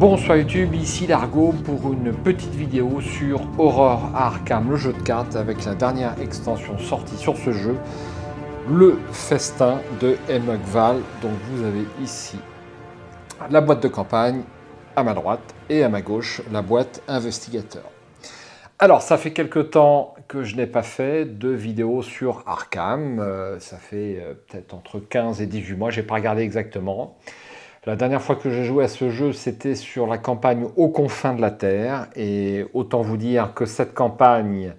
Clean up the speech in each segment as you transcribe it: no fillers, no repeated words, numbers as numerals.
Bonsoir YouTube, ici Largo pour une petite vidéo sur Horror à Arkham, le jeu de cartes avec la dernière extension sortie sur ce jeu, le festin de Hemlock Val. Donc vous avez ici la boîte de campagne à ma droite et à ma gauche la boîte investigateur. Alors ça fait quelque temps que je n'ai pas fait de vidéo sur Arkham, ça fait peut-être entre 15 et 18 mois, je n'ai pas regardé exactement. La dernière fois que j'ai joué à ce jeu, c'était sur la campagne aux confins de la Terre. Et autant vous dire que cette campagne,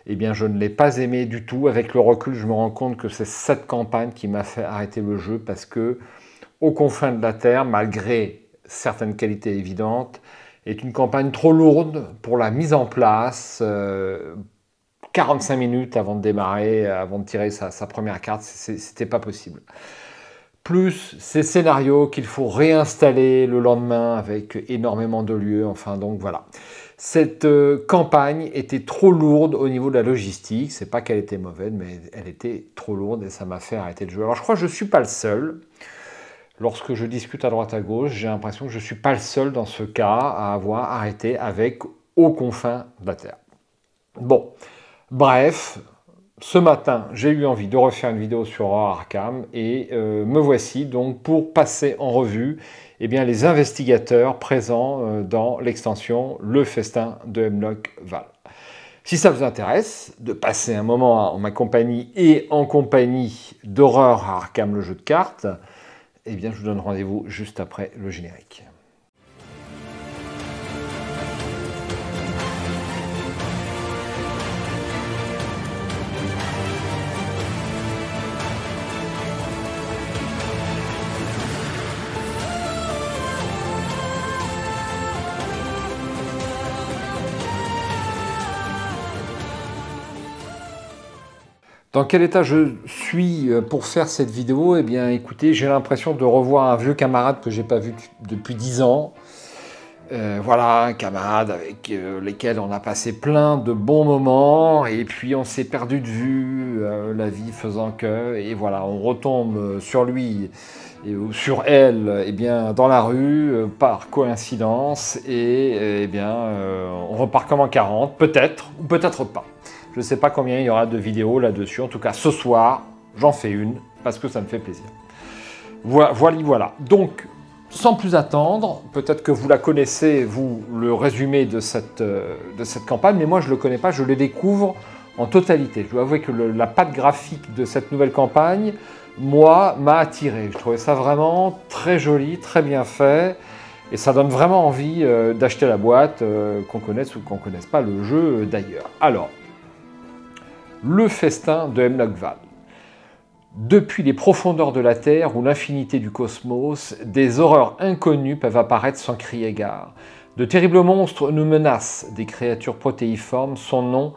eh bien, je ne l'ai pas aimée du tout. Avec le recul, je me rends compte que c'est cette campagne qui m'a fait arrêter le jeu parce que aux confins de la Terre, malgré certaines qualités évidentes, est une campagne trop lourde pour la mise en place. 45 minutes avant de démarrer, avant de tirer sa première carte, c'était pas possible. Plus ces scénarios qu'il faut réinstaller le lendemain avec énormément de lieux, enfin donc voilà. Cette campagne était trop lourde au niveau de la logistique, c'est pas qu'elle était mauvaise, mais elle était trop lourde et ça m'a fait arrêter de jouer. Alors je crois que je ne suis pas le seul. Lorsque je discute à droite à gauche, j'ai l'impression que je ne suis pas le seul dans ce cas à avoir arrêté avec aux confins de la Terre. Bon, bref. Ce matin, j'ai eu envie de refaire une vidéo sur Horror Arkham et me voici donc pour passer en revue les investigateurs présents dans l'extension Le Festin de Hemlock Val. Si ça vous intéresse de passer un moment en ma compagnie et en compagnie d'Horror Arkham, le jeu de cartes, eh bien je vous donne rendez-vous juste après le générique. Dans quel état je suis pour faire cette vidéo? Eh bien, écoutez, j'ai l'impression de revoir un vieux camarade que j'ai pas vu depuis 10 ans. Voilà, un camarade avec lesquels on a passé plein de bons moments, et puis on s'est perdu de vue, la vie faisant que, et voilà, on retombe sur lui ou sur elle, dans la rue, par coïncidence, et on repart comme en 40, peut-être, ou peut-être pas. Je ne sais pas combien il y aura de vidéos là-dessus. En tout cas, ce soir, j'en fais une parce que ça me fait plaisir. Voilà. Donc, sans plus attendre, peut-être que vous la connaissez, vous, le résumé de cette campagne, mais moi, je ne le connais pas, je le découvre en totalité. Je dois avouer que la patte graphique de cette nouvelle campagne, moi, m'a attiré. Je trouvais ça vraiment très joli, très bien fait. Et ça donne vraiment envie d'acheter la boîte, qu'on connaisse ou qu'on ne connaisse pas le jeu d'ailleurs. Alors, le festin de Hemlock Val. Depuis les profondeurs de la Terre ou l'infinité du cosmos, des horreurs inconnues peuvent apparaître sans crier gare. De terribles monstres nous menacent, des créatures protéiformes, son nom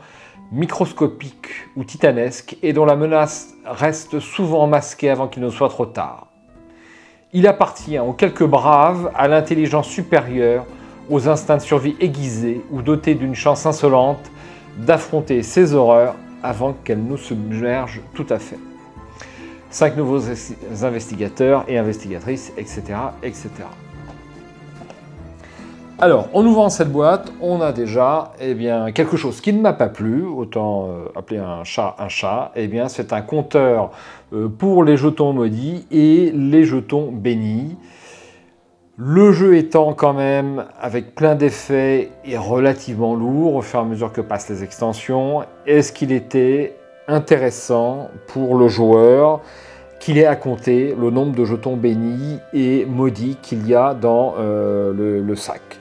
microscopique ou titanesque, et dont la menace reste souvent masquée avant qu'il ne soit trop tard. Il appartient aux quelques braves, à l'intelligence supérieure, aux instincts de survie aiguisés ou dotés d'une chance insolente d'affronter ces horreurs avant qu'elle nous submerge tout à fait. 5 nouveaux investigateurs et investigatrices, etc., etc. Alors, en ouvrant cette boîte, on a déjà quelque chose qui ne m'a pas plu, autant appeler un chat, c'est un compteur pour les jetons maudits et les jetons bénis. Le jeu étant quand même avec plein d'effets et relativement lourd au fur et à mesure que passent les extensions, est-ce qu'il était intéressant pour le joueur qu'il ait à compter le nombre de jetons bénis et maudits qu'il y a dans le sac?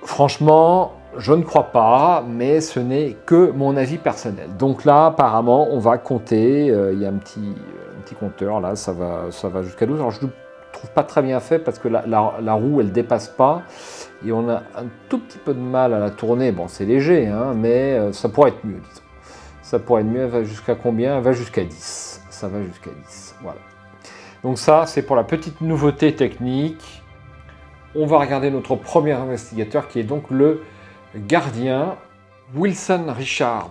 Franchement, je ne crois pas, mais ce n'est que mon avis personnel. Donc là, apparemment, on va compter, il y a un petit compteur, là, ça va jusqu'à 12. Alors, je trouve pas très bien fait parce que la roue elle dépasse pas et on a un tout petit peu de mal à la tourner. Bon, c'est léger, hein, mais ça pourrait être mieux, disons. Ça pourrait être mieux. Elle va jusqu'à combien? Elle va jusqu'à 10. Ça va jusqu'à 10, voilà. Donc ça, c'est pour la petite nouveauté technique. On va regarder notre premier investigateur qui est donc le gardien Wilson Richards.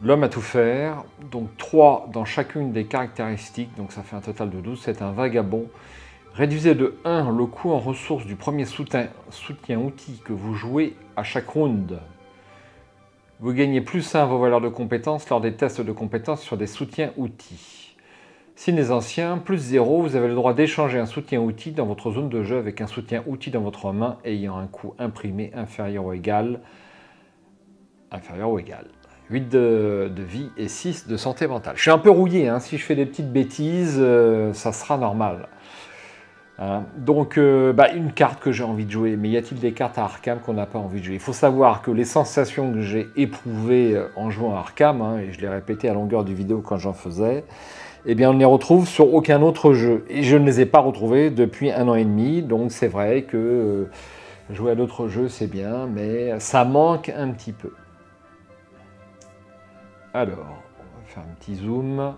L'homme à tout faire, donc 3 dans chacune des caractéristiques, donc ça fait un total de 12. C'est un vagabond Réduisez de 1 le coût en ressources du premier soutien outil que vous jouez à chaque round. Vous gagnez plus 1 vos valeurs de compétences lors des tests de compétences sur des soutiens outils. Signes des anciens, plus 0, vous avez le droit d'échanger un soutien outil dans votre zone de jeu avec un soutien outil dans votre main ayant un coût imprimé inférieur ou égal. 8 de vie et 6 de santé mentale. Je suis un peu rouillé, hein. Si je fais des petites bêtises, ça sera normal. Hein. Donc, une carte que j'ai envie de jouer. Mais y a-t-il des cartes à Arkham qu'on n'a pas envie de jouer? Il faut savoir que les sensations que j'ai éprouvées en jouant à Arkham, hein, et je l'ai répété à longueur du vidéo quand j'en faisais, eh bien on ne les retrouve sur aucun autre jeu. Et je ne les ai pas retrouvées depuis 1 an et demi. Donc c'est vrai que jouer à d'autres jeux, c'est bien, mais ça manque un petit peu. Alors, on va faire un petit zoom.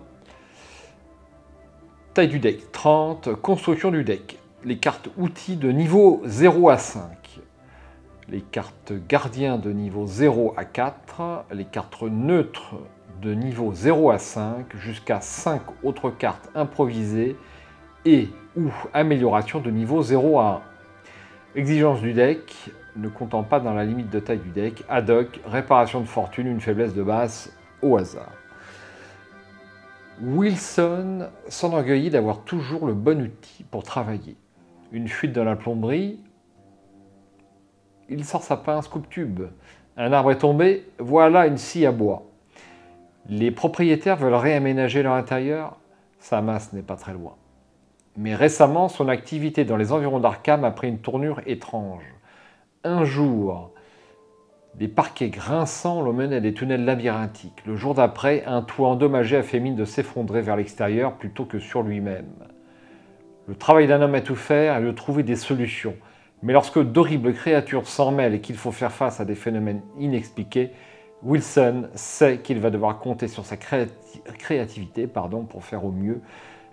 Taille du deck, 30. Construction du deck. Les cartes outils de niveau 0 à 5. Les cartes gardiens de niveau 0 à 4. Les cartes neutres de niveau 0 à 5. Jusqu'à 5 autres cartes improvisées et ou amélioration de niveau 0 à 1. Exigence du deck, ne comptant pas dans la limite de taille du deck. Ad hoc, réparation de fortune, une faiblesse de base au hasard. Wilson s'enorgueillit d'avoir toujours le bon outil pour travailler. Une fuite dans la plomberie, il sort sa pince coupe-tube. Un arbre est tombé, voilà une scie à bois. Les propriétaires veulent réaménager leur intérieur, sa masse n'est pas très loin. Mais récemment, son activité dans les environs d'Arkham a pris une tournure étrange. Un jour, des parquets grinçants l'ont mené à des tunnels labyrinthiques. Le jour d'après, un toit endommagé a fait mine de s'effondrer vers l'extérieur plutôt que sur lui-même. Le travail d'un homme à tout faire est de trouver des solutions. Mais lorsque d'horribles créatures s'en mêlent et qu'il faut faire face à des phénomènes inexpliqués, Wilson sait qu'il va devoir compter sur sa créativité pour faire au mieux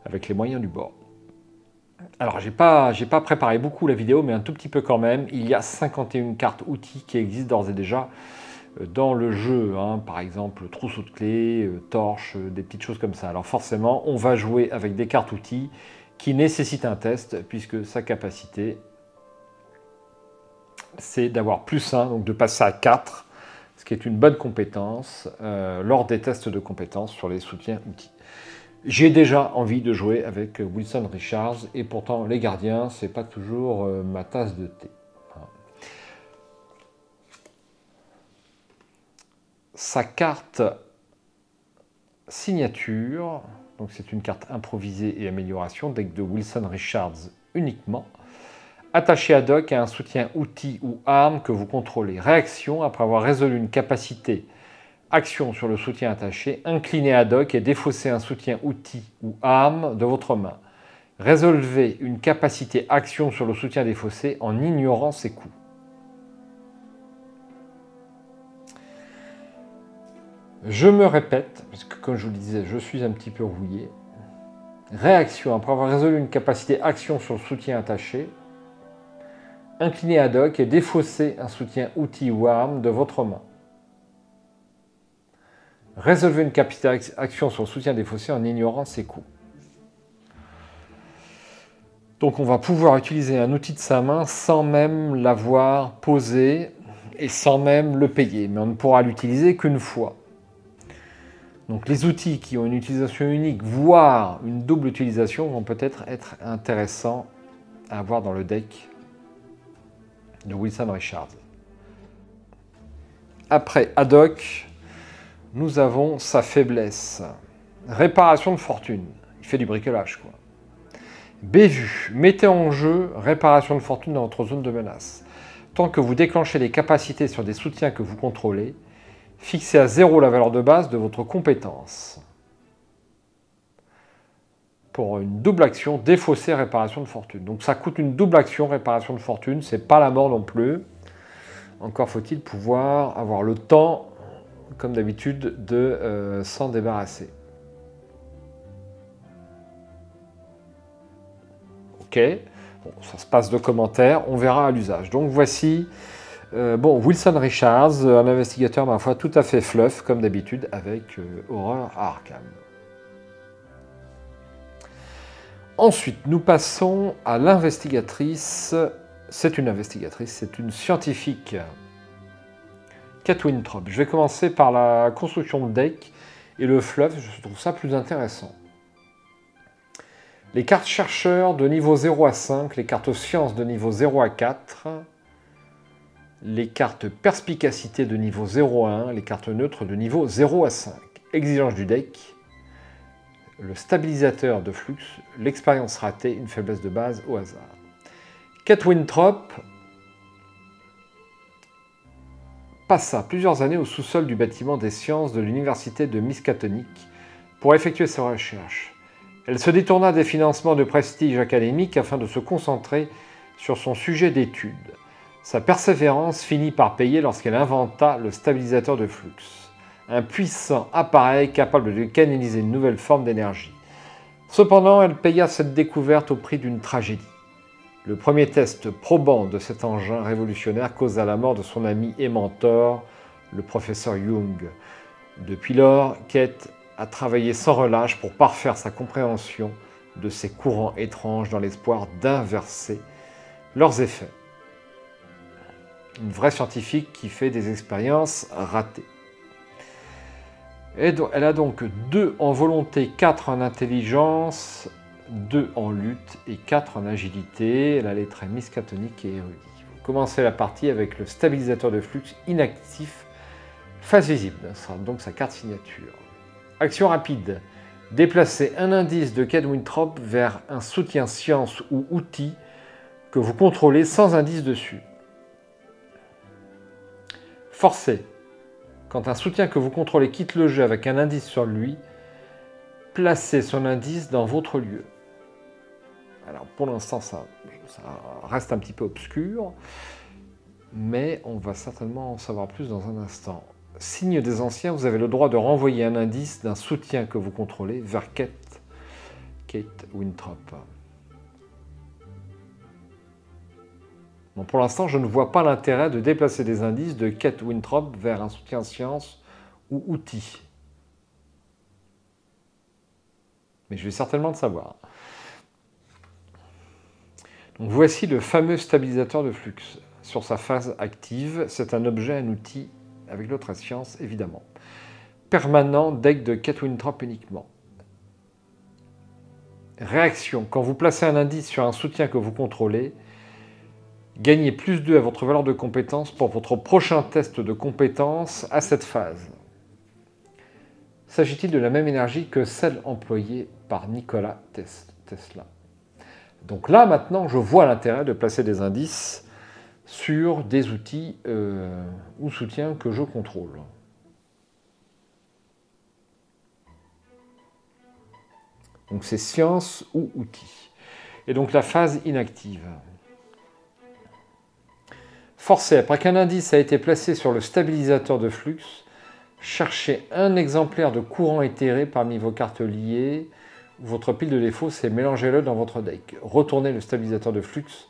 avec les moyens du bord. Alors, j'ai pas préparé beaucoup la vidéo, mais un tout petit peu quand même. Il y a 51 cartes outils qui existent d'ores et déjà dans le jeu. Hein. Par exemple, trousseau de clés, torche, des petites choses comme ça. Alors forcément, on va jouer avec des cartes outils qui nécessitent un test, puisque sa capacité, c'est d'avoir plus 1, donc de passer à 4, ce qui est une bonne compétence lors des tests de compétences sur les soutiens outils. J'ai déjà envie de jouer avec Wilson Richards, et pourtant les gardiens, c'est pas toujours ma tasse de thé. Sa carte signature, donc c'est une carte improvisée et amélioration, deck de Wilson Richards uniquement, attaché ad hoc à un soutien outil ou arme que vous contrôlez. Réaction, après avoir résolu une capacité action sur le soutien attaché, inclinez ad hoc et défaussez un soutien outil ou arme de votre main. Résolvez une capacité action sur le soutien défaussé en ignorant ses coups. Je me répète, parce que comme je vous le disais, je suis un petit peu rouillé. Réaction, après avoir résolu une capacité action sur le soutien attaché, inclinez ad hoc et défaussez un soutien outil ou arme de votre main. Résolvez une capacité action sur le soutien défaussé en ignorant ses coups. Donc on va pouvoir utiliser un outil de sa main sans même l'avoir posé et sans même le payer. Mais on ne pourra l'utiliser qu'une fois. Donc les outils qui ont une utilisation unique, voire une double utilisation, vont peut-être être intéressants à avoir dans le deck de Wilson Richards. Après ad hoc, nous avons sa faiblesse. Réparation de fortune. Il fait du bricolage, quoi. Bévue. Mettez en jeu réparation de fortune dans votre zone de menace. Tant que vous déclenchez les capacités sur des soutiens que vous contrôlez, fixez à 0 la valeur de base de votre compétence. Pour une double action, défausser réparation de fortune. Donc ça coûte une double action, réparation de fortune. C'est pas la mort non plus. Encore faut-il pouvoir avoir le temps, comme d'habitude, de s'en débarrasser. Ok, bon, ça se passe de commentaires, on verra à l'usage. Donc voici Wilson Richards, un investigateur, ma foi, tout à fait fluff, comme d'habitude, avec Horreur à Arkham. Ensuite, nous passons à l'investigatrice. C'est une investigatrice, c'est une scientifique. Kate Winthrop. Je vais commencer par la construction de deck et le fluff, je trouve ça plus intéressant. Les cartes chercheurs de niveau 0 à 5, les cartes sciences de niveau 0 à 4, les cartes perspicacité de niveau 0 à 1, les cartes neutres de niveau 0 à 5. Exigence du deck, le stabilisateur de flux, l'expérience ratée, une faiblesse de base au hasard. Kate Winthrop passa plusieurs années au sous-sol du bâtiment des sciences de l'université de Miskatonic pour effectuer ses recherches. Elle se détourna des financements de prestige académique afin de se concentrer sur son sujet d'étude. Sa persévérance finit par payer lorsqu'elle inventa le stabilisateur de flux, un puissant appareil capable de canaliser une nouvelle forme d'énergie. Cependant, elle paya cette découverte au prix d'une tragédie. Le premier test probant de cet engin révolutionnaire causa la mort de son ami et mentor, le professeur Young. Depuis lors, Kate a travaillé sans relâche pour parfaire sa compréhension de ces courants étranges dans l'espoir d'inverser leurs effets. Une vraie scientifique qui fait des expériences ratées. Elle a donc 2 en volonté, 4 en intelligence, 2 en lutte et 4 en agilité. Elle a les traits miskatoniques et érudits. Vous commencez la partie avec le stabilisateur de flux inactif, face visible. Ce sera donc sa carte signature. Action rapide. Déplacez un indice de Kate Winthrop vers un soutien science ou outil que vous contrôlez sans indice dessus. Forcez. Quand un soutien que vous contrôlez quitte le jeu avec un indice sur lui, placez son indice dans votre lieu. Alors pour l'instant, ça reste un petit peu obscur, mais on va certainement en savoir plus dans un instant. Signe des anciens, vous avez le droit de renvoyer un indice d'un soutien que vous contrôlez vers Kate Winthrop. Bon, pour l'instant, je ne vois pas l'intérêt de déplacer des indices de Kate Winthrop vers un soutien science ou outil. Mais je vais certainement le savoir. Donc voici le fameux stabilisateur de flux. Sur sa phase active, c'est un objet, un outil, avec l'autre science évidemment. Permanent, deck de Kate Winthrop uniquement. Réaction. Quand vous placez un indice sur un soutien que vous contrôlez, gagnez +2 à votre valeur de compétence pour votre prochain test de compétence à cette phase. S'agit-il de la même énergie que celle employée par Nikola Tesla? Donc là, maintenant, je vois l'intérêt de placer des indices sur des outils ou soutiens que je contrôle. Donc c'est science ou outils. Et donc la phase inactive. Forcé, après qu'un indice a été placé sur le stabilisateur de flux, cherchez un exemplaire de courant éthéré parmi vos cartes liées ou votre pile de défauts et mélangez-le dans votre deck. Retournez le stabilisateur de flux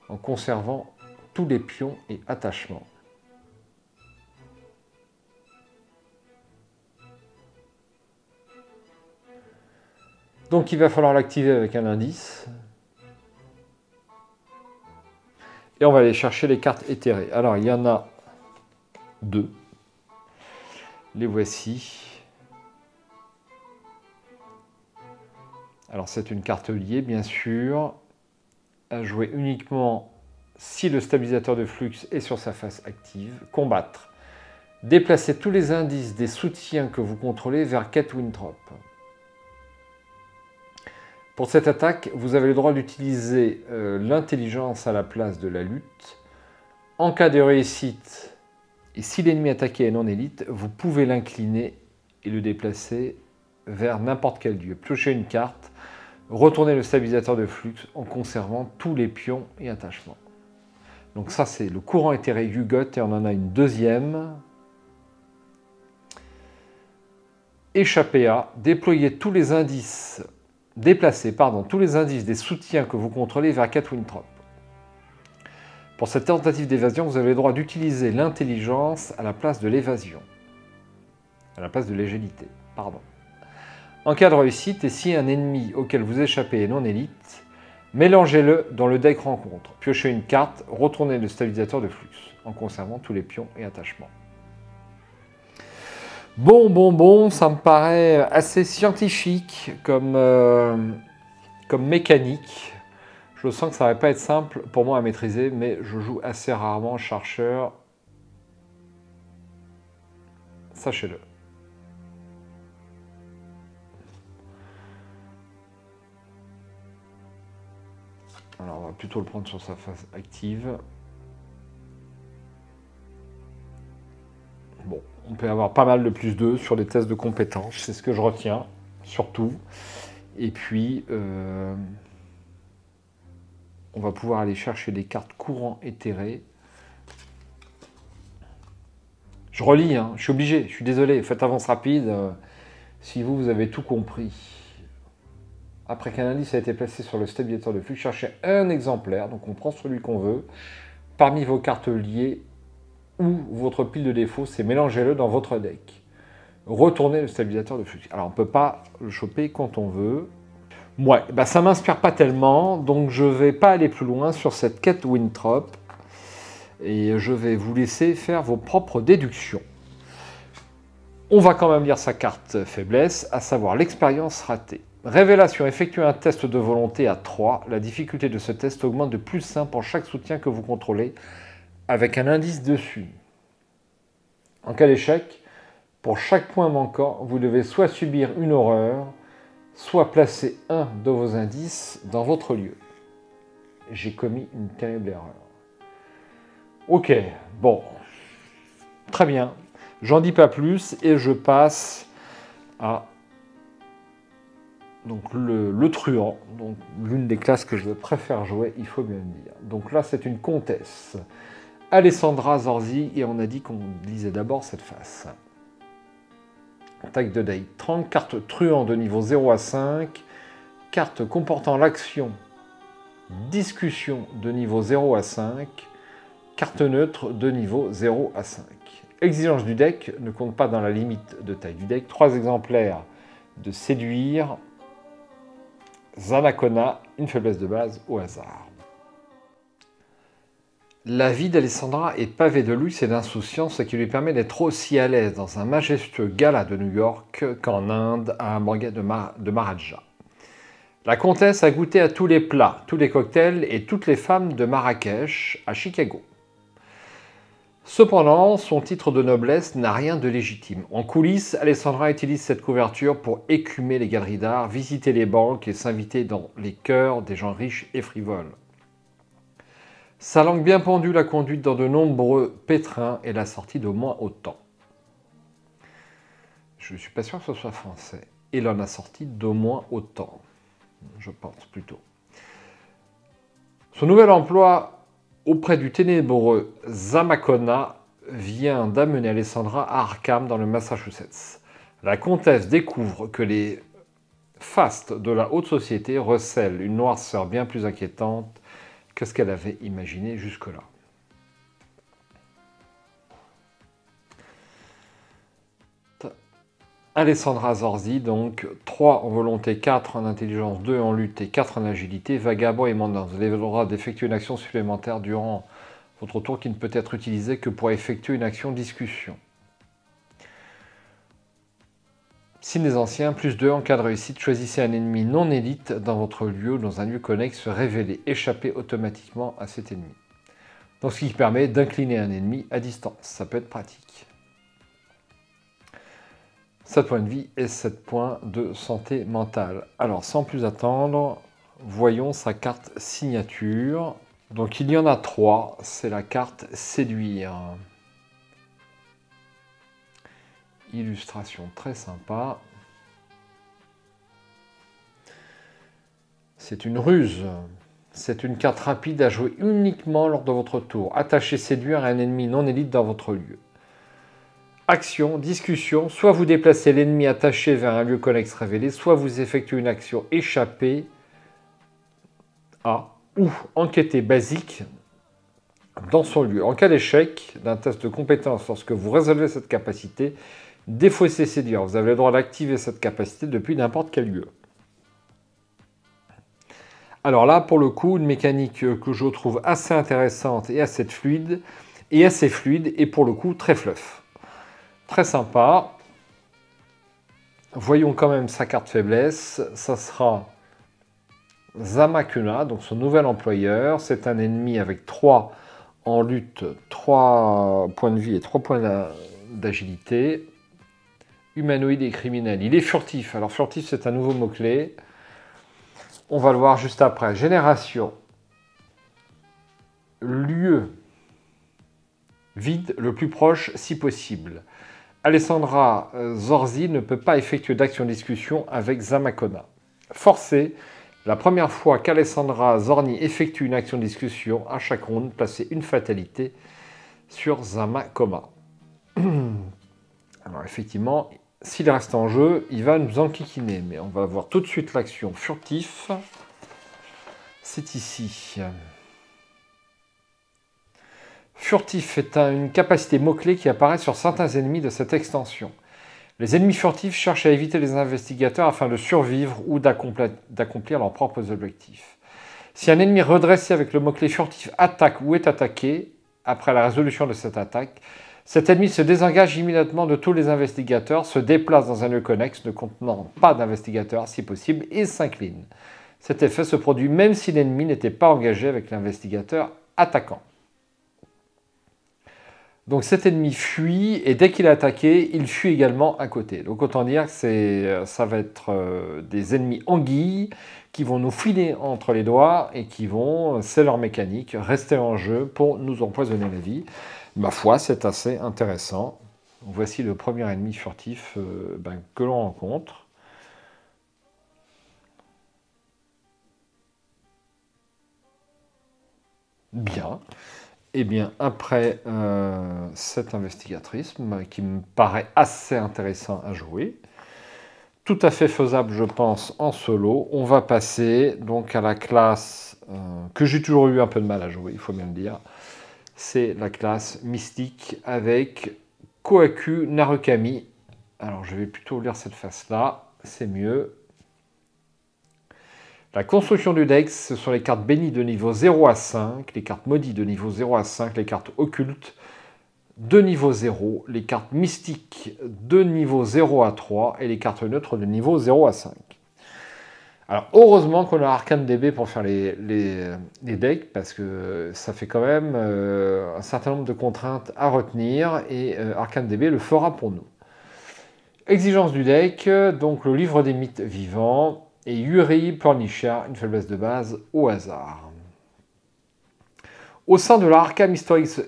en conservant tous les pions et attachements. Donc il va falloir l'activer avec un indice. Et on va aller chercher les cartes éthérées. Alors, il y en a 2. Les voici. Alors, c'est une carte liée, bien sûr, à jouer uniquement si le stabilisateur de flux est sur sa face active. Combattre. Déplacez tous les indices des soutiens que vous contrôlez vers Kate Winthrop. Pour cette attaque, vous avez le droit d'utiliser l'intelligence à la place de la lutte. En cas de réussite, et si l'ennemi attaqué est non élite, vous pouvez l'incliner et le déplacer vers n'importe quel lieu. Piochez une carte, retournez le stabilisateur de flux en conservant tous les pions et attachements. Donc ça, c'est le courant éthéré Yugot et on en a une deuxième. Échappez à, déployer tous les indices. Déplacez tous les indices des soutiens que vous contrôlez vers Kate Winthrop. Pour cette tentative d'évasion, vous avez le droit d'utiliser l'intelligence à la place de l'évasion. À la place de l'agilité, pardon. En cas de réussite, et si un ennemi auquel vous échappez est non élite, mélangez-le dans le deck rencontre. Piochez une carte, retournez le stabilisateur de flux, en conservant tous les pions et attachements. Bon, ça me paraît assez scientifique comme mécanique. Je sens que ça ne va pas être simple pour moi à maîtriser, mais je joue assez rarement chercheur. Sachez-le. Alors, on va plutôt le prendre sur sa phase active. Bon, on peut avoir pas mal de plus 2 sur les tests de compétences, c'est ce que je retiens, surtout. Et puis, on va pouvoir aller chercher des cartes courant éthérées. Je relis, hein, je suis obligé, je suis désolé, faites avance rapide. Si vous avez tout compris. Après qu'un indice a été placé sur le stabilisateur de flux, cherchez un exemplaire, donc on prend celui qu'on veut, parmi vos cartes liées ou votre pile de défauts, c'est mélangez-le dans votre deck. Retournez le stabilisateur de flux. Alors on ne peut pas le choper quand on veut. Ouais, bah ça ne m'inspire pas tellement, donc je ne vais pas aller plus loin sur cette quête Winthrop. Et je vais vous laisser faire vos propres déductions. On va quand même lire sa carte faiblesse, à savoir l'expérience ratée. Révélation, effectuez un test de volonté à 3. La difficulté de ce test augmente de plus 1 pour chaque soutien que vous contrôlez, avec un indice dessus. En cas d'échec, pour chaque point manquant, vous devez soit subir une horreur, soit placer un de vos indices dans votre lieu. J'ai commis une terrible erreur. Ok, bon, très bien. J'en dis pas plus et je passe à donc le truand, donc l'une des classes que je préfère jouer, il faut bien le dire. Donc là, c'est une comtesse, Alessandra Zorzi, et on a dit qu'on lisait d'abord cette face. Taille de date 30, carte truand de niveau 0 à 5, carte comportant l'action discussion de niveau 0 à 5, carte neutre de niveau 0 à 5. Exigence du deck ne compte pas dans la limite de taille du deck. 3 exemplaires de séduire, Zanakona, une faiblesse de base au hasard. La vie d'Alessandra est pavée de luxe et d'insouciance, ce qui lui permet d'être aussi à l'aise dans un majestueux gala de New York qu'en Inde à un banquet de Maharaja. La comtesse a goûté à tous les plats, tous les cocktails et toutes les femmes de Marrakech à Chicago. Cependant, son titre de noblesse n'a rien de légitime. En coulisses, Alessandra utilise cette couverture pour écumer les galeries d'art, visiter les banques et s'inviter dans les cœurs des gens riches et frivoles. Sa langue bien pendue l'a conduite dans de nombreux pétrins et l'a sortie d'au moins autant. Je ne suis pas sûr que ce soit français. Il en a sorti d'au moins autant. Je pense plutôt. Son nouvel emploi auprès du ténébreux Zamakona vient d'amener Alessandra à Arkham dans le Massachusetts. La comtesse découvre que les fastes de la haute société recèlent une noirceur bien plus inquiétante que ce qu'elle avait imaginé jusque-là. Alessandra Zorzi, donc 3 en volonté, 4 en intelligence, 2 en lutte et 4 en agilité, vagabond et mendiant. Vous avez le droit d'effectuer une action supplémentaire durant votre tour qui ne peut être utilisée que pour effectuer une action discussion. Signe des anciens, plus 2 en cas de réussite, choisissez un ennemi non élite dans votre lieu ou dans un lieu connexe, révélez, échappez automatiquement à cet ennemi. Donc ce qui permet d'incliner un ennemi à distance, ça peut être pratique. 7 points de vie et 7 points de santé mentale. Alors, sans plus attendre, voyons sa carte signature. Donc, il y en a 3. C'est la carte séduire. Illustration très sympa. C'est une ruse. C'est une carte rapide à jouer uniquement lors de votre tour. Attachez séduire à un ennemi non élite dans votre lieu. Action, discussion, soit vous déplacez l'ennemi attaché vers un lieu connexe révélé, soit vous effectuez une action échappée à ou enquêter basique dans son lieu. En cas d'échec d'un test de compétence, lorsque vous résolvez cette capacité, Défausser séduire, vous avez le droit d'activer cette capacité depuis n'importe quel lieu. Alors là, pour le coup, une mécanique que je trouve assez intéressante et assez fluide, et pour le coup très fluff. Très sympa. Voyons quand même sa carte faiblesse. Ça sera Zamakuna, donc son nouvel employeur. C'est un ennemi avec 3 en lutte, 3 points de vie et 3 points d'agilité. Humanoïde et criminel. Il est furtif. Alors furtif, c'est un nouveau mot-clé. On va le voir juste après. Génération. Lieu. Vide le plus proche si possible. Alessandra Zorzi ne peut pas effectuer d'action discussion avec Zamakona. Forcé, la première fois qu'Alessandra Zorni effectue une action discussion, à chaque ronde, placez une fatalité sur Zamakoma. Alors effectivement, s'il reste en jeu, il va nous enquiquiner, mais on va voir tout de suite l'action furtif. C'est ici. Furtif est une capacité mot-clé qui apparaît sur certains ennemis de cette extension. Les ennemis furtifs cherchent à éviter les investigateurs afin de survivre ou d'accomplir leurs propres objectifs. Si un ennemi redressé avec le mot-clé furtif attaque ou est attaqué, après la résolution de cette attaque, cet ennemi se désengage immédiatement de tous les investigateurs, se déplace dans un lieu connexe ne contenant pas d'investigateurs si possible et s'incline. Cet effet se produit même si l'ennemi n'était pas engagé avec l'investigateur attaquant. Donc cet ennemi fuit, et dès qu'il est attaqué, il fuit également à côté. Donc autant dire que ça va être des ennemis anguilles qui vont nous filer entre les doigts et qui vont, c'est leur mécanique, rester en jeu pour nous empoisonner la vie. Ma foi, c'est assez intéressant. Voici le premier ennemi furtif que l'on rencontre. Bien. Eh bien, après cette investigatrice, qui me paraît assez intéressant à jouer, tout à fait faisable, je pense, en solo, on va passer donc à la classe que j'ai toujours eu un peu de mal à jouer, il faut bien le dire. C'est la classe mystique avec Kohaku Narukami. Alors, je vais plutôt lire cette face-là, c'est mieux. La construction du deck, ce sont les cartes bénies de niveau 0 à 5, les cartes maudies de niveau 0 à 5, les cartes occultes de niveau 0, les cartes mystiques de niveau 0 à 3 et les cartes neutres de niveau 0 à 5. Alors heureusement qu'on a ArcaneDB pour faire les decks, parce que ça fait quand même un certain nombre de contraintes à retenir, et ArcaneDB le fera pour nous. Exigence du deck, donc le livre des mythes vivants, et Yuri Pornicha, une faiblesse de base au hasard. Au sein de la Arkham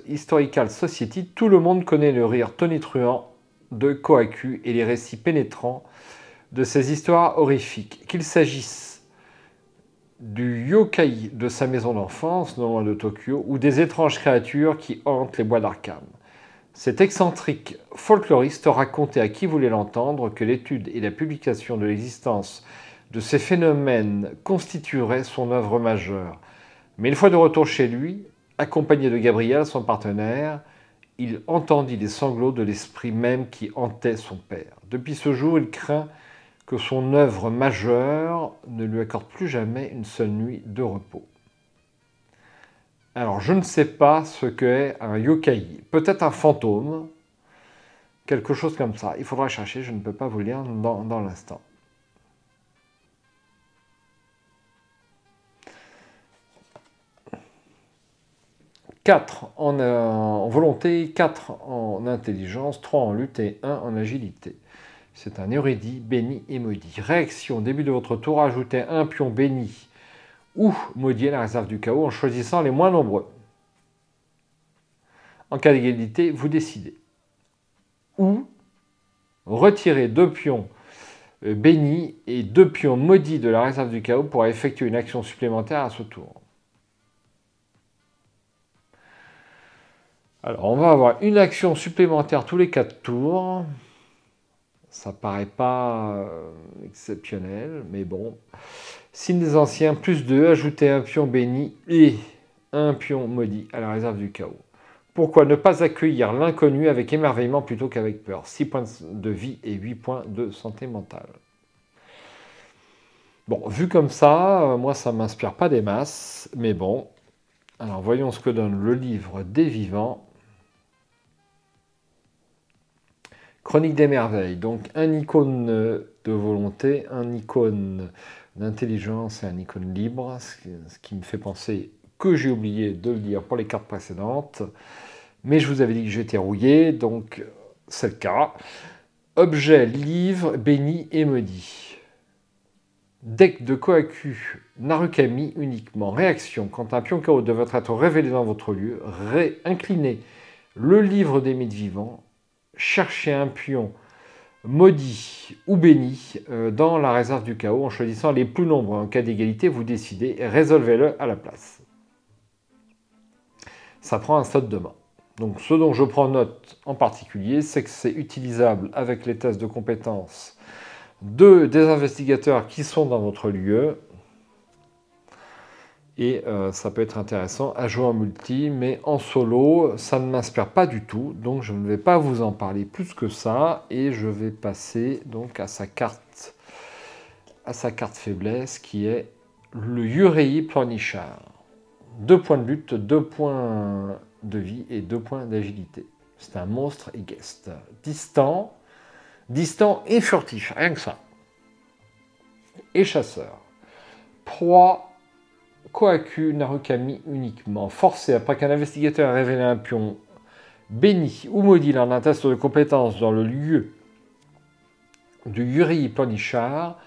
Historical Society, tout le monde connaît le rire tonitruant de Kohaku et les récits pénétrants de ses histoires horrifiques. Qu'il s'agisse du yokai de sa maison d'enfance, non loin de Tokyo, ou des étranges créatures qui hantent les bois d'Arkham. Cet excentrique folkloriste racontait à qui voulait l'entendre que l'étude et la publication de l'existence de ces phénomènes constitueraient son œuvre majeure. Mais une fois de retour chez lui, accompagné de Gabriel, son partenaire, il entendit les sanglots de l'esprit même qui hantait son père. Depuis ce jour, il craint que son œuvre majeure ne lui accorde plus jamais une seule nuit de repos. Alors, je ne sais pas ce qu'est un yokai. Peut-être un fantôme, quelque chose comme ça. Il faudra chercher, je ne peux pas vous le dire dans l'instant. 4 en volonté, 4 en intelligence, 3 en lutte et 1 en agilité. C'est un érudit béni et maudit. Réaction, début de votre tour, ajoutez un pion béni ou maudit à la réserve du chaos en choisissant les moins nombreux. En cas d'égalité, vous décidez. Ou retirez 2 pions bénis et 2 pions maudits de la réserve du chaos pour effectuer une action supplémentaire à ce tour. Alors, on va avoir une action supplémentaire tous les 4 tours. Ça paraît pas exceptionnel, mais bon. Signe des anciens, plus 2, ajoutez un pion béni et un pion maudit à la réserve du chaos. Pourquoi ne pas accueillir l'inconnu avec émerveillement plutôt qu'avec peur? 6 points de vie et 8 points de santé mentale. Bon, vu comme ça, moi ça ne m'inspire pas des masses, mais bon. Alors voyons ce que donne le livre des vivants. Chronique des merveilles, donc un icône de volonté, un icône d'intelligence et un icône libre, ce qui me fait penser que j'ai oublié de le dire pour les cartes précédentes. Mais je vous avais dit que j'étais rouillé, donc c'est le cas. Objet, livre, béni et maudit. Deck de Kohaku, Narukami uniquement. Réaction, quand un pion KO devrait être révélé dans votre lieu, inclinez le livre des mythes vivants, cherchez un pion maudit ou béni dans la réserve du chaos en choisissant les plus nombreux. En cas d'égalité, vous décidez et résolvez-le à la place. Ça prend un slot de main. Donc ce dont je prends note en particulier, c'est que c'est utilisable avec les tests de compétences des investigateurs qui sont dans votre lieu. Et ça peut être intéressant à jouer en multi, mais en solo, ça ne m'inspire pas du tout. Donc je ne vais pas vous en parler plus que ça. Et je vais passer donc à sa carte faiblesse qui est le Yurei Planichard. 2 points de lutte, 2 points de vie et 2 points d'agilité. C'est un monstre et guest. Distant et furtif, rien que ça. Et chasseur. Proie, Kohaku, Narukami uniquement. Forcé après qu'un investigateur ait révélé un pion béni ou maudit lors d'un test de compétence dans le lieu du Yurei Planichard.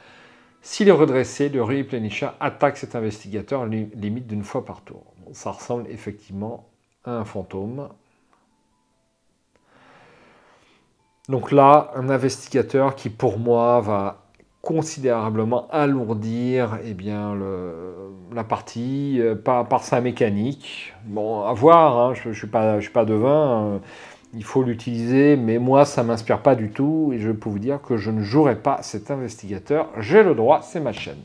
S'il est redressé, le Yurei Planichard attaque cet investigateur limite d'une fois par tour. Bon, ça ressemble effectivement à un fantôme. Donc là, un investigateur qui pour moi va considérablement alourdir la partie par sa mécanique. Bon, à voir, hein, je ne suis pas devin, il faut l'utiliser, mais moi ça ne m'inspire pas du tout et je peux vous dire que je ne jouerai pas cet investigateur. J'ai le droit, c'est ma chaîne.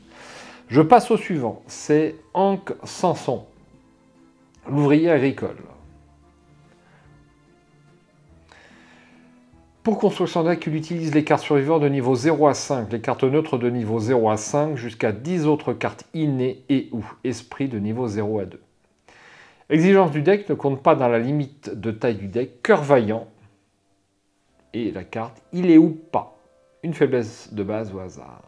Je passe au suivant, c'est Hank Sanson, l'ouvrier agricole. Pour construction deck, il utilise les cartes survivantes de niveau 0 à 5, les cartes neutres de niveau 0 à 5, jusqu'à 10 autres cartes innées et ou esprits de niveau 0 à 2. Exigence du deck ne compte pas dans la limite de taille du deck, cœur vaillant, et la carte il est ou pas, une faiblesse de base au hasard.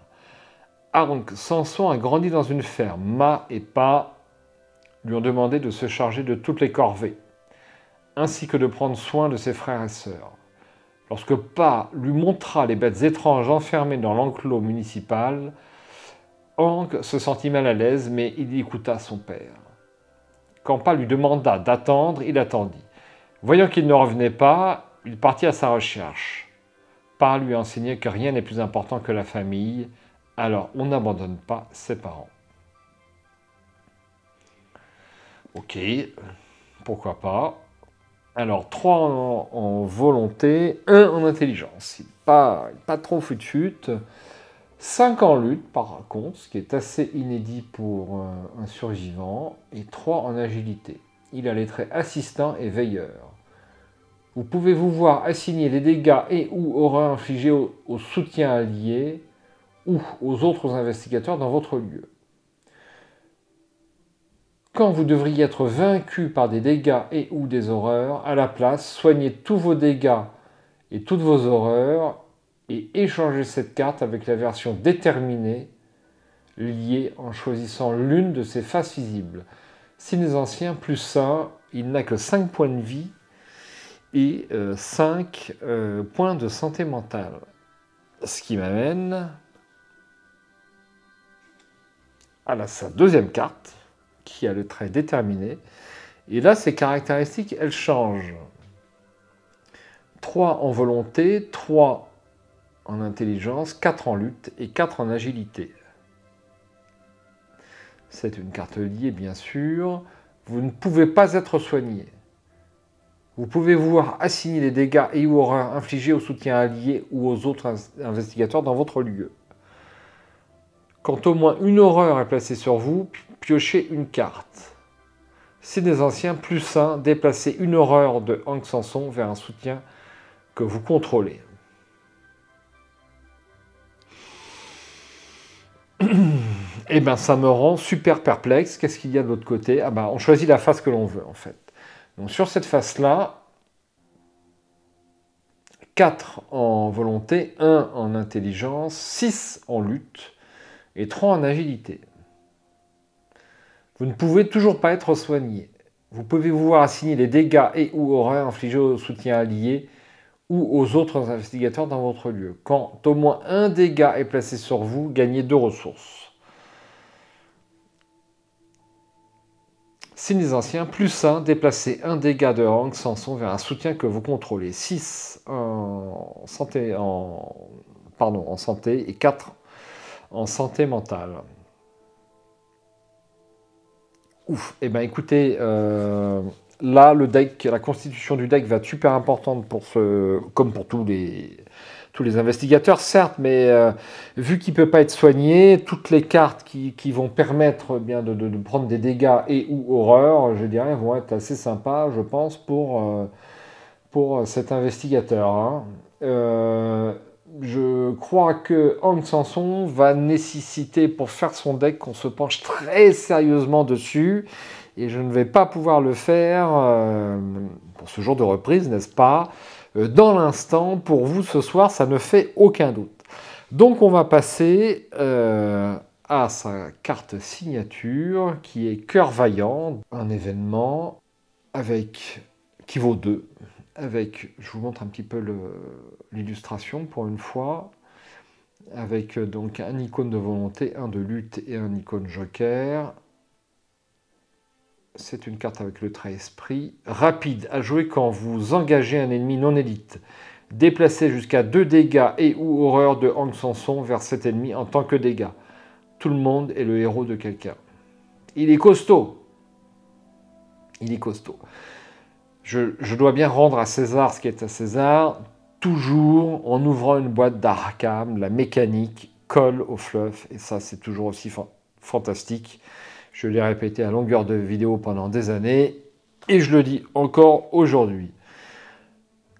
Hank Sanson a grandi dans une ferme, Ma et Pa lui ont demandé de se charger de toutes les corvées, ainsi que de prendre soin de ses frères et sœurs. Lorsque Pa lui montra les bêtes étranges enfermées dans l'enclos municipal, Hank se sentit mal à l'aise, mais il écouta son père. Quand Pa lui demanda d'attendre, il attendit. Voyant qu'il ne revenait pas, il partit à sa recherche. Pa lui enseignait que rien n'est plus important que la famille, alors on n'abandonne pas ses parents. Ok, pourquoi pas. Alors, 3 en volonté, 1 en intelligence. Il n'est pas trop fut-fut. 5 en lutte, par contre, ce qui est assez inédit pour un survivant. Et 3 en agilité. Il a les traits assistant et veilleur. Vous pouvez vous voir assigner les dégâts et ou horreurs infligés au soutien allié ou aux autres investigateurs dans votre lieu. Quand vous devriez être vaincu par des dégâts et ou des horreurs, à la place, soignez tous vos dégâts et toutes vos horreurs et échangez cette carte avec la version déterminée liée en choisissant l'une de ses faces visibles. Signes anciens plus 1, il n'a que 5 points de vie et 5 points de santé mentale. Ce qui m'amène à sa deuxième carte, qui a le trait déterminé. Et là, ses caractéristiques, elles changent. 3 en volonté, 3 en intelligence, 4 en lutte et 4 en agilité. C'est une carte liée, bien sûr. Vous ne pouvez pas être soigné. Vous pouvez vous voir assigner les dégâts et ou horreurs infligés au soutien allié ou aux autres investigateurs dans votre lieu. Quand au moins une horreur est placée sur vous, piochez une carte. Signe des anciens, plus 1, déplacez une horreur de Hank Sanson vers un soutien que vous contrôlez. Eh bien, ça me rend super perplexe. Qu'est-ce qu'il y a de l'autre côté? Ah ben, on choisit la face que l'on veut, en fait. Donc, sur cette face-là, 4 en volonté, 1 en intelligence, 6 en lutte et 3 en agilité. Vous ne pouvez toujours pas être soigné. Vous pouvez vous voir assigner les dégâts et ou horreurs infligés au soutien allié ou aux autres investigateurs dans votre lieu. Quand au moins un dégât est placé sur vous, gagnez 2 ressources. Signe des anciens, plus 1, déplacez un dégât de Hank Sanson vers un soutien que vous contrôlez. 6 en santé, en santé et 4 en santé mentale. Ouf, eh bien écoutez, là le deck, la constitution du deck va être super importante pour comme pour tous les investigateurs, certes, mais vu qu'il ne peut pas être soigné, toutes les cartes qui vont permettre bien de prendre des dégâts et ou horreurs, je dirais, vont être assez sympas, je pense, pour cet investigateur. Hein. Je crois que Hank Sanson va nécessiter, pour faire son deck, qu'on se penche très sérieusement dessus, et je ne vais pas pouvoir le faire pour ce jour de reprise, n'est-ce pas? Dans l'instant, pour vous ce soir, ça ne fait aucun doute. Donc on va passer à sa carte signature, qui est Cœur Vaillant, un événement qui vaut 2. Avec, je vous montre un petit peu l'illustration pour une fois, avec donc un icône de volonté, un de lutte et un icône joker. C'est une carte avec le trait esprit. Rapide à jouer quand vous engagez un ennemi non élite. Déplacez jusqu'à 2 dégâts et ou horreurs de Hank Sanson vers cet ennemi en tant que dégâts. Tout le monde est le héros de quelqu'un. Il est costaud. Il est costaud. Je dois bien rendre à César ce qui est à César. Toujours en ouvrant une boîte d'Arkham, la mécanique colle au fluff. Et ça, c'est toujours aussi fantastique. Je l'ai répété à longueur de vidéo pendant des années. Et je le dis encore aujourd'hui.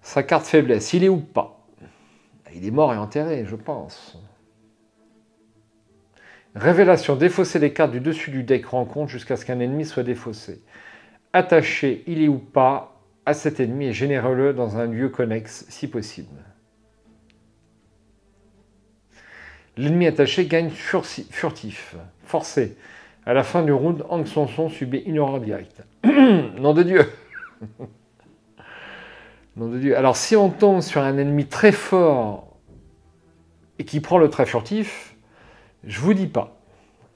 Sa carte faiblesse, il est ou pas? Il est mort et enterré, je pense. Révélation, défausser les cartes du dessus du deck rencontre jusqu'à ce qu'un ennemi soit défaussé. Attachez, il est ou pas, à cet ennemi et générez-le dans un lieu connexe, si possible. L'ennemi attaché gagne furtif, forcé. À la fin du round, Hank Sanson subit une horreur directe. Nom de Dieu. Nom de Dieu. Alors si on tombe sur un ennemi très fort et qui prend le trait furtif, je vous dis pas.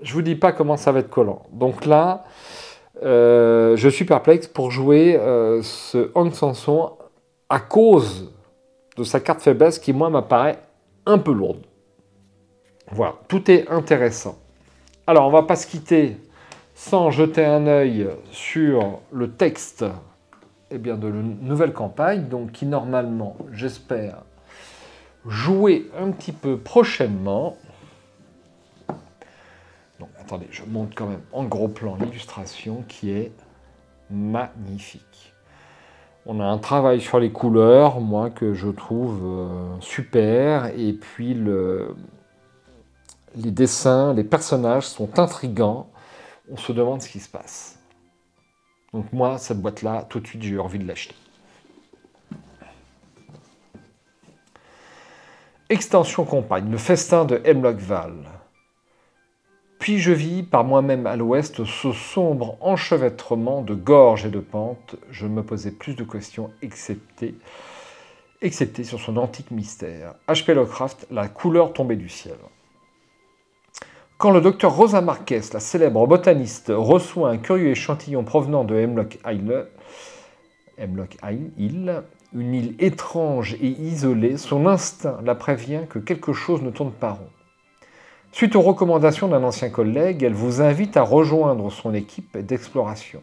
Je vous dis pas comment ça va être collant. Donc là, je suis perplexe pour jouer ce Hank Sanson à cause de sa carte faiblesse qui, moi, m'apparaît un peu lourde. Voilà, tout est intéressant. Alors, on va pas se quitter sans jeter un œil sur le texte de la nouvelle campagne, donc qui, normalement, j'espère, jouer un petit peu prochainement. Donc, attendez, je montre quand même en gros plan l'illustration qui est magnifique. On a un travail sur les couleurs, moi, que je trouve super. Et puis, les dessins, les personnages sont intrigants. On se demande ce qui se passe. Donc moi, cette boîte-là, tout de suite, j'ai eu envie de l'acheter. Extension campagne, le festin de Hemlock Val. Puis je vis par moi-même à l'ouest ce sombre enchevêtrement de gorges et de pentes. Je me posais plus de questions, excepté sur son antique mystère. H.P. Lovecraft, la couleur tombée du ciel. Quand le docteur Rosa Marquez, la célèbre botaniste, reçoit un curieux échantillon provenant de Hemlock Hill, une île étrange et isolée, son instinct la prévient que quelque chose ne tourne pas rond. Suite aux recommandations d'un ancien collègue, elle vous invite à rejoindre son équipe d'exploration.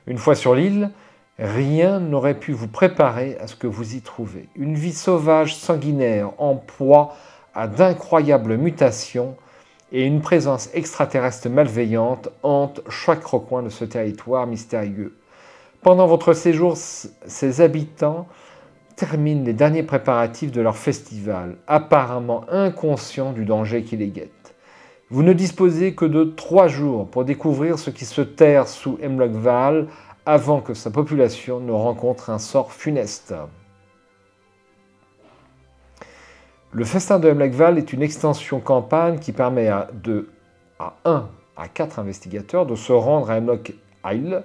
Une fois sur l'île, rien n'aurait pu vous préparer à ce que vous y trouvez. Une vie sauvage sanguinaire en proie à d'incroyables mutations et une présence extraterrestre malveillante hante chaque recoin de ce territoire mystérieux. Pendant votre séjour, ces habitants terminent les derniers préparatifs de leur festival, apparemment inconscients du danger qui les guette. Vous ne disposez que de 3 jours pour découvrir ce qui se terre sous Hemlock Val avant que sa population ne rencontre un sort funeste. Le festin de Hemlock Val est une extension campagne qui permet à 1 à 4 investigateurs de se rendre à Hemlock Isle,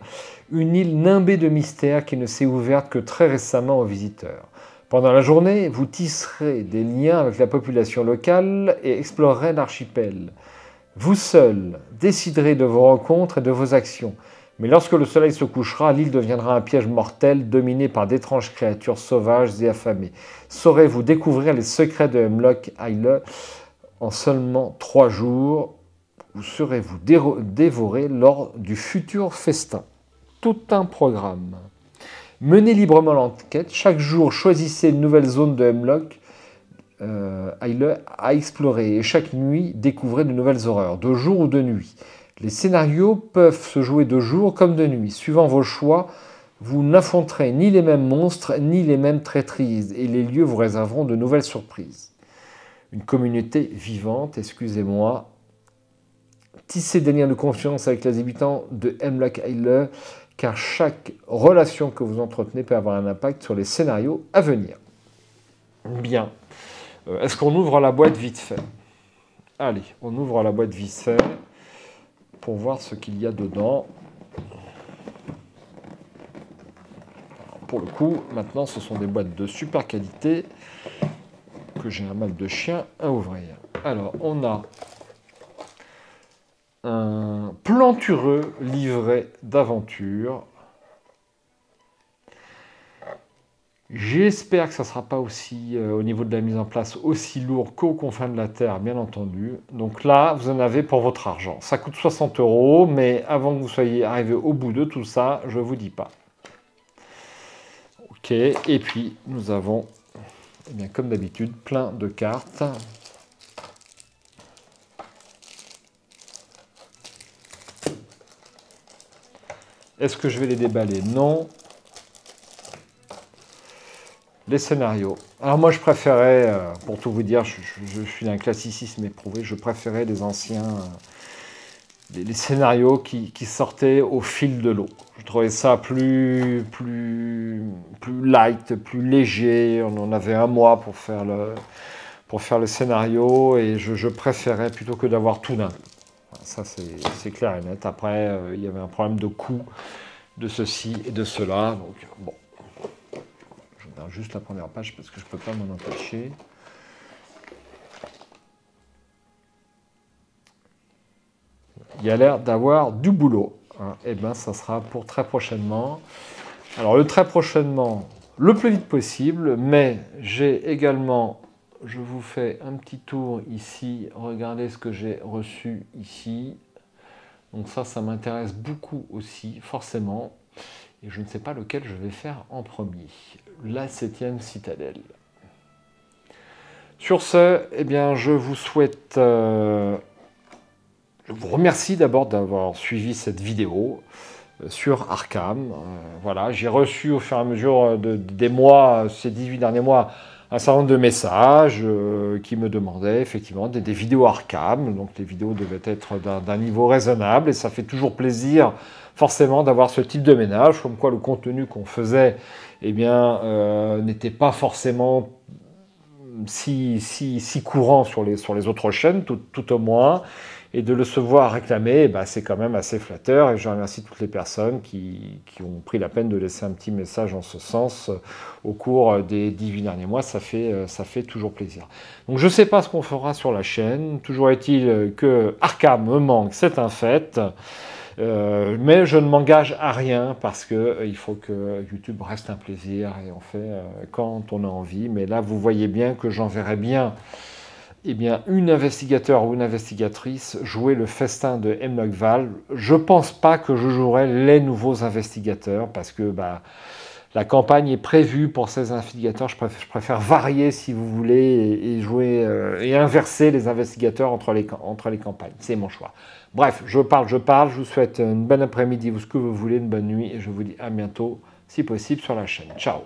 une île nimbée de mystères qui ne s'est ouverte que très récemment aux visiteurs. Pendant la journée, vous tisserez des liens avec la population locale et explorerez l'archipel. Vous seul déciderez de vos rencontres et de vos actions. Mais lorsque le soleil se couchera, l'île deviendra un piège mortel dominé par d'étranges créatures sauvages et affamées. Saurez-vous découvrir les secrets de Hemlock Isle en seulement 3 jours, ou serez-vous dévoré lors du futur festin? Tout un programme. Menez librement l'enquête. Chaque jour, choisissez une nouvelle zone de Hemlock Isle à explorer. Et chaque nuit, découvrez de nouvelles horreurs, de jour ou de nuit. Les scénarios peuvent se jouer de jour comme de nuit. Suivant vos choix, vous n'affronterez ni les mêmes monstres, ni les mêmes traîtrises. Et les lieux vous réserveront de nouvelles surprises. Une communauté vivante, excusez-moi. Tissez des liens de confiance avec les habitants de Hemlock Isle, car chaque relation que vous entretenez peut avoir un impact sur les scénarios à venir. Bien. Est-ce qu'on ouvre la boîte vite fait? Allez, on ouvre la boîte vite fait pour voir ce qu'il y a dedans. Alors, pour le coup, maintenant, ce sont des boîtes de super qualité que j'ai un mal de chien à ouvrir. Alors, on a un plantureux livret d'aventure. J'espère que ça ne sera pas aussi, au niveau de la mise en place, aussi lourd qu'aux confins de la Terre, bien entendu. Donc là, vous en avez pour votre argent. Ça coûte 60 €, mais avant que vous soyez arrivé au bout de tout ça, je ne vous dis pas. Ok, et puis nous avons, eh bien, comme d'habitude, plein de cartes. Est-ce que je vais les déballer? Non. Les scénarios. Alors moi, je préférais, pour tout vous dire, je suis d'un classicisme éprouvé, je préférais les anciens, les scénarios qui sortaient au fil de l'eau. Je trouvais ça plus light, plus léger. On en avait un mois pour faire le scénario et je préférais plutôt que d'avoir tout d'un coup. Ça, c'est clair et net. Après, il y avait un problème de coût de ceci et de cela. Donc, bon. Je regarde juste la première page parce que je ne peux pas m'en empêcher. Il y a l'air d'avoir du boulot. Hein. Eh bien, ça sera pour très prochainement. Alors, le très prochainement, le plus vite possible, mais j'ai également... Je vous fais un petit tour ici. Regardez ce que j'ai reçu ici. Donc ça m'intéresse beaucoup aussi, forcément. Et je ne sais pas lequel je vais faire en premier. La 7e citadelle. Sur ce, eh bien, je vous souhaite... je vous remercie d'abord d'avoir suivi cette vidéo sur Arkham. Voilà, j'ai reçu au fur et à mesure des mois, ces 18 derniers mois, un certain nombre de messages qui me demandaient effectivement des vidéos Arkham. Donc les vidéos devaient être d'un niveau raisonnable et ça fait toujours plaisir forcément d'avoir ce type de ménage, comme quoi le contenu qu'on faisait eh bien, n'était pas forcément si courant sur les autres chaînes, tout au moins. Et de le se voir réclamer, bah, c'est quand même assez flatteur. Et je remercie toutes les personnes qui ont pris la peine de laisser un petit message en ce sens au cours des 18 derniers mois. Ça fait toujours plaisir. Donc je ne sais pas ce qu'on fera sur la chaîne. Toujours est-il que Arkham me manque, c'est un fait. Mais je ne m'engage à rien parce qu'il faut que YouTube reste un plaisir et on fait quand on a envie. Mais là, vous voyez bien que j'enverrai bien... Eh bien, une investigateur ou une investigatrice jouer le festin de Hemlock Val. Je ne pense pas que je jouerai les nouveaux investigateurs parce que La campagne est prévue pour 16 investigateurs. Je préfère varier, si vous voulez, et jouer et inverser les investigateurs entre les campagnes. C'est mon choix. Bref, je parle. Je vous souhaite une bonne après-midi ou ce que vous voulez, une bonne nuit, et je vous dis à bientôt, si possible, sur la chaîne. Ciao.